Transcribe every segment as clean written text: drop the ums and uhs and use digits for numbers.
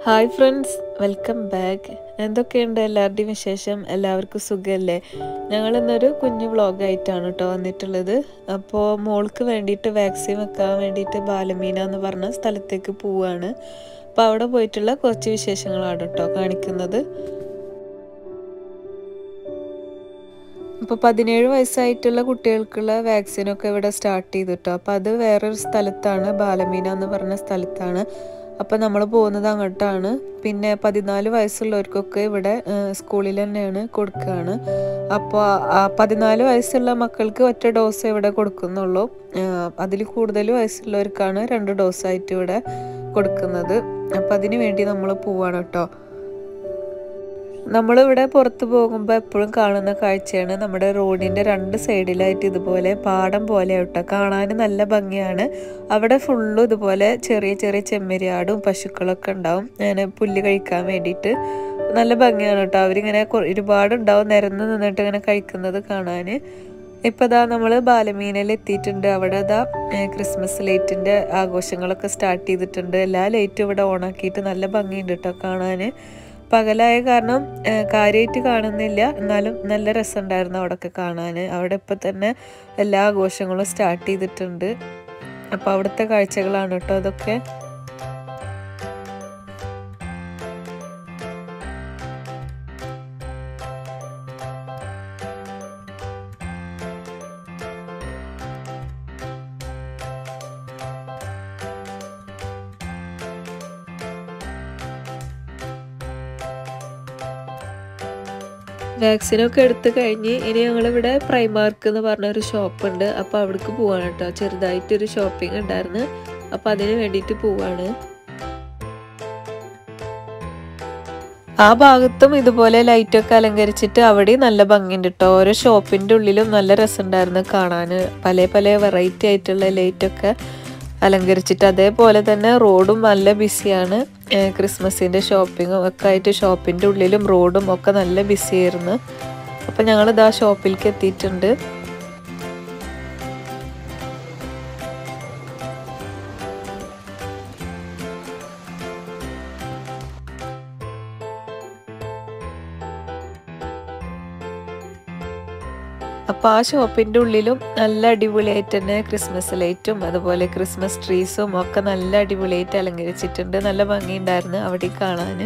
Hi friends, welcome back. എന്തൊക്കെയുണ്ട് എല്ലാവരുടെയും വിശേഷം? എല്ലാവർക്കും സുഖമല്ലേ? ഞങ്ങളിന്നൊരു കുഞ്ഞു വ്ളോഗായിട്ടാണ് കേട്ടോ വന്നിട്ടുള്ളത്. അപ്പോൾ മോൾക്ക് വേണ്ടിയിട്ട് വാക്സിൻ വെക്കാൻ വേണ്ടിയിട്ട് ബാലമീന എന്ന് പറഞ്ഞ സ്ഥലത്തേക്ക് പോവുകയാണ്. അപ്പോൾ അവിടെ പോയിട്ടുള്ള കുറച്ച് വിശേഷങ്ങളാണ് കേട്ടോ കാണിക്കുന്നത്. അപ്പോൾ 17 വയസ്സായിട്ടുള്ള കുട്ടികൾക്കുള്ള വാക്സിനൊക്കെ ഇവിടെ സ്റ്റാർട്ട് ചെയ്തിട്ടോ. അപ്പോൾ അത് വേറൊരു സ്ഥലത്താണ്, ബാലമീന എന്ന് പറഞ്ഞ സ്ഥലത്താണ്. അപ്പോൾ നമ്മൾ പോകുന്നത് അങ്ങോട്ടാണ്. പിന്നെ 14 വയസ്സുള്ളവർക്കൊക്കെ ഇവിടെ സ്കൂളിൽ തന്നെയാണ് കൊടുക്കുകയാണ്. അപ്പോൾ 14 വയസ്സുള്ള മക്കൾക്ക് ഒറ്റ ഡോസ് ഇവിടെ കൊടുക്കുന്നുള്ളൂ. അതിൽ കൂടുതൽ വയസ്സുള്ളവർക്കാണ് 2 ഡോസായിട്ട് ഇവിടെ കൊടുക്കുന്നത്. അപ്പോൾ അതിന് വേണ്ടി നമ്മൾ പോവാണ് കേട്ടോ. നമ്മളിവിടെ പുറത്ത് പോകുമ്പോൾ എപ്പോഴും കാണുന്ന കാഴ്ചയാണ് നമ്മുടെ റോഡിൻ്റെ 2 സൈഡിലായിട്ട് ഇതുപോലെ പാടം പോലെ കേട്ടോ. കാണാൻ നല്ല ഭംഗിയാണ്. അവിടെ ഫുള്ളും ഇതുപോലെ ചെറിയ ചെറിയ ചെമ്മരിയാടും പശുക്കളൊക്കെ ഉണ്ടാവും, അങ്ങനെ പുല്ല് കഴിക്കാൻ വേണ്ടിയിട്ട്. നല്ല ഭംഗിയാണ് കേട്ടോ. അവരിങ്ങനെ ഒരുപാടുണ്ടാവും നിരന്ന് നിന്നിട്ട് ഇങ്ങനെ കഴിക്കുന്നത് കാണാൻ. ഇപ്പോൾ ഇതാ നമ്മൾ ബാലമീനയിൽ എത്തിയിട്ടുണ്ട്. അവിടെ ഇതാ ക്രിസ്മസ് ലൈറ്റിൻ്റെ ആഘോഷങ്ങളൊക്കെ സ്റ്റാർട്ട് ചെയ്തിട്ടുണ്ട്. എല്ലാ ലൈറ്റും ഇവിടെ ഓണാക്കിയിട്ട് നല്ല ഭംഗിയുണ്ട് കേട്ടോ കാണാൻ. പകലായ കാരണം കാര്യമായിട്ട് കാണുന്നില്ല, എന്നാലും നല്ല രസമുണ്ടായിരുന്നു അവിടെയൊക്കെ കാണാൻ. അവിടെ ഇപ്പം തന്നെ എല്ലാ ആഘോഷങ്ങളും സ്റ്റാർട്ട് ചെയ്തിട്ടുണ്ട്. അപ്പോൾ അവിടുത്തെ കാഴ്ചകളാണ് കേട്ടോ അതൊക്കെ. വാക്സിനൊക്കെ എടുത്ത് കഴിഞ്ഞ് ഇനി ഞങ്ങളിവിടെ പ്രൈമാർക്ക് എന്ന് പറഞ്ഞൊരു ഷോപ്പുണ്ട്. അപ്പോൾ അവിടേക്ക് പോവാണ് കേട്ടോ. ചെറുതായിട്ടൊരു ഷോപ്പിംഗ് ഉണ്ടായിരുന്നു, അപ്പോൾ അതിന് വേണ്ടിയിട്ട് പോവാണ്. ആ ഭാഗത്തും ഇതുപോലെ ലൈറ്റൊക്കെ അലങ്കരിച്ചിട്ട് അവിടെ നല്ല ഭംഗിയുണ്ട് കേട്ടോ. ഓരോ ഷോപ്പിൻ്റെ ഉള്ളിലും നല്ല രസമുണ്ടായിരുന്നു കാണാൻ. പല പല വെറൈറ്റി ആയിട്ടുള്ള ലൈറ്റൊക്കെ അലങ്കരിച്ചിട്ട്. അതേപോലെ തന്നെ റോഡും നല്ല ബിസിയാണ്. ക്രിസ്മസിൻ്റെ ഷോപ്പിങ്ങും ഒക്കെ ആയിട്ട് ഷോപ്പിൻ്റെ ഉള്ളിലും റോഡും ഒക്കെ നല്ല ബിസിയായിരുന്നു. അപ്പം ഞങ്ങളിതാ ഷോപ്പിലേക്ക് എത്തിയിട്ടുണ്ട്. അപ്പോൾ ആ ഷോപ്പിൻ്റെ ഉള്ളിലും നല്ല അടിപൊളിയായിട്ട് തന്നെ ക്രിസ്മസ് ലൈറ്റും അതുപോലെ ക്രിസ്മസ് ട്രീസും ഒക്കെ നല്ല അടിപൊളിയായിട്ട് അലങ്കരിച്ചിട്ടുണ്ട്. നല്ല ഭംഗിയുണ്ടായിരുന്നു അവിടെ കാണാൻ.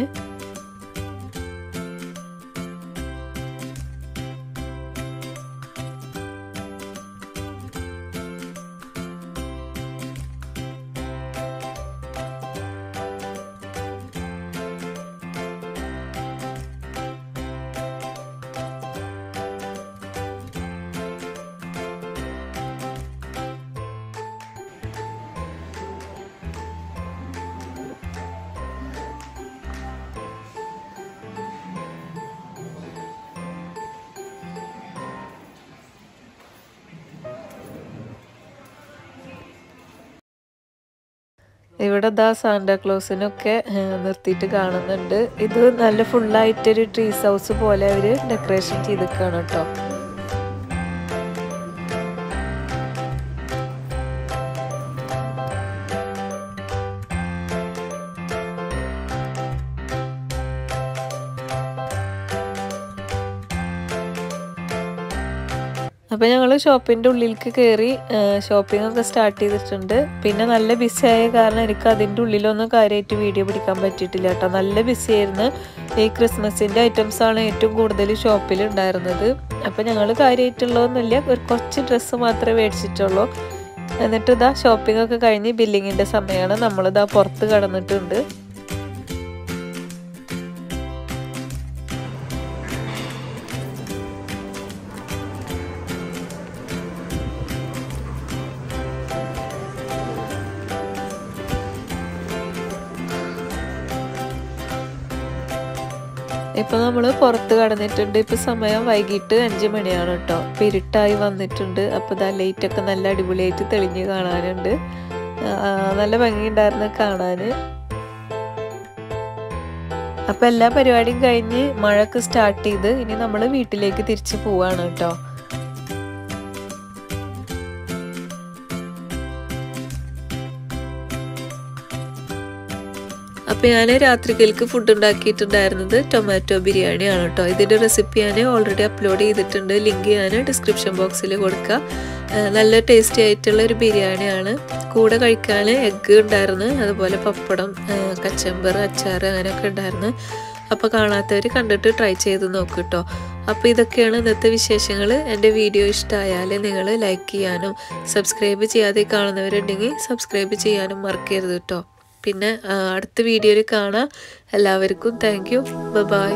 ഇവിടെ ദാ സാന്റാക്ലോസിനൊക്കെ നിർത്തിയിട്ട് കാണുന്നുണ്ട്. ഇത് നല്ല ഫുള്ളായിട്ടൊരു ട്രീസ് ഹൗസ് പോലെ അവർ ഡെക്കറേഷൻ ചെയ്തിരിക്കുകയാണ് കേട്ടോ. അപ്പോൾ ഞങ്ങൾ ഷോപ്പിൻ്റെ ഉള്ളിലേക്ക് കയറി ഷോപ്പിംഗ് ഒക്കെ സ്റ്റാർട്ട് ചെയ്തിട്ടുണ്ട്. പിന്നെ നല്ല ബിസി ആയ കാരണം എനിക്ക് അതിൻ്റെ ഉള്ളിലൊന്നും കാര്യമായിട്ട് വീഡിയോ പിടിക്കാൻ പറ്റിയിട്ടില്ല കേട്ടോ. നല്ല ബിസി ആയിരുന്നു. ഈ ക്രിസ്മസിൻ്റെ ഐറ്റംസാണ് ഏറ്റവും കൂടുതൽ ഷോപ്പിൽ ഉണ്ടായിരുന്നത്. അപ്പോൾ ഞങ്ങൾ കാര്യമായിട്ടുള്ളതൊന്നുമില്ല, ഒരു കുറച്ച് ഡ്രസ്സ് മാത്രമേ മേടിച്ചിട്ടുള്ളൂ. എന്നിട്ട് ഇതാ ഷോപ്പിംഗ് ഒക്കെ കഴിഞ്ഞ് ബില്ലിങ്ങിൻ്റെ സമയമാണ്. നമ്മളിതാ പുറത്ത് കടന്നിട്ടുണ്ട്. ഇപ്പോൾ നമ്മൾ പുറത്ത് കടന്നിട്ടുണ്ട്. ഇപ്പോൾ സമയം വൈകിട്ട് 5 മണിയാണ് കേട്ടോ. ഇപ്പോൾ ഇരുട്ടായി വന്നിട്ടുണ്ട്. അപ്പോൾ ഇതാ ലൈറ്റൊക്കെ നല്ല അടിപൊളിയായിട്ട് തെളിഞ്ഞ് കാണാനുണ്ട്. നല്ല ഭംഗിയുണ്ടായിരുന്നു കാണാൻ. അപ്പോൾ എല്ലാ പരിപാടിയും കഴിഞ്ഞ് മഴയൊക്കെ സ്റ്റാർട്ട് ചെയ്ത് ഇനി നമ്മൾ വീട്ടിലേക്ക് തിരിച്ച് പോവാണ് കേട്ടോ. അപ്പോൾ ഞാൻ രാത്രികൾക്ക് ഫുഡ് ഉണ്ടാക്കിയിട്ടുണ്ടായിരുന്നത് ടൊമാറ്റോ ബിരിയാണിയാണ് കേട്ടോ. ഇതിൻ്റെ റെസിപ്പി ഞാൻ ഓൾറെഡി അപ്ലോഡ് ചെയ്തിട്ടുണ്ട്. ലിങ്ക് ഞാൻ ഡിസ്ക്രിപ്ഷൻ ബോക്സിൽ കൊടുക്കാം. നല്ല ടേസ്റ്റി ആയിട്ടുള്ള ഒരു ബിരിയാണിയാണ്. കൂടെ കഴിക്കാൻ എഗ്ഗ് ഉണ്ടായിരുന്നു, അതുപോലെ പപ്പടം, കച്ചമ്പർ, അച്ചാർ അങ്ങനെയൊക്കെ ഉണ്ടായിരുന്നു. അപ്പോൾ കാണാത്തവർ കണ്ടിട്ട് ട്രൈ ചെയ്ത് നോക്കൂ കേട്ടോ. അപ്പോൾ ഇതൊക്കെയാണ് ഇന്നത്തെ വിശേഷങ്ങൾ. എൻ്റെ വീഡിയോ ഇഷ്ടമായാൽ നിങ്ങൾ ലൈക്ക് ചെയ്യാനും സബ്സ്ക്രൈബ് ചെയ്യാതെ കാണുന്നവരുണ്ടെങ്കിൽ സബ്സ്ക്രൈബ് ചെയ്യാനും മറക്കരുത് കേട്ടോ. പിന്നെ അടുത്ത വീഡിയോയിൽ കാണാം. എല്ലാവർക്കും താങ്ക് യു. ബൈ.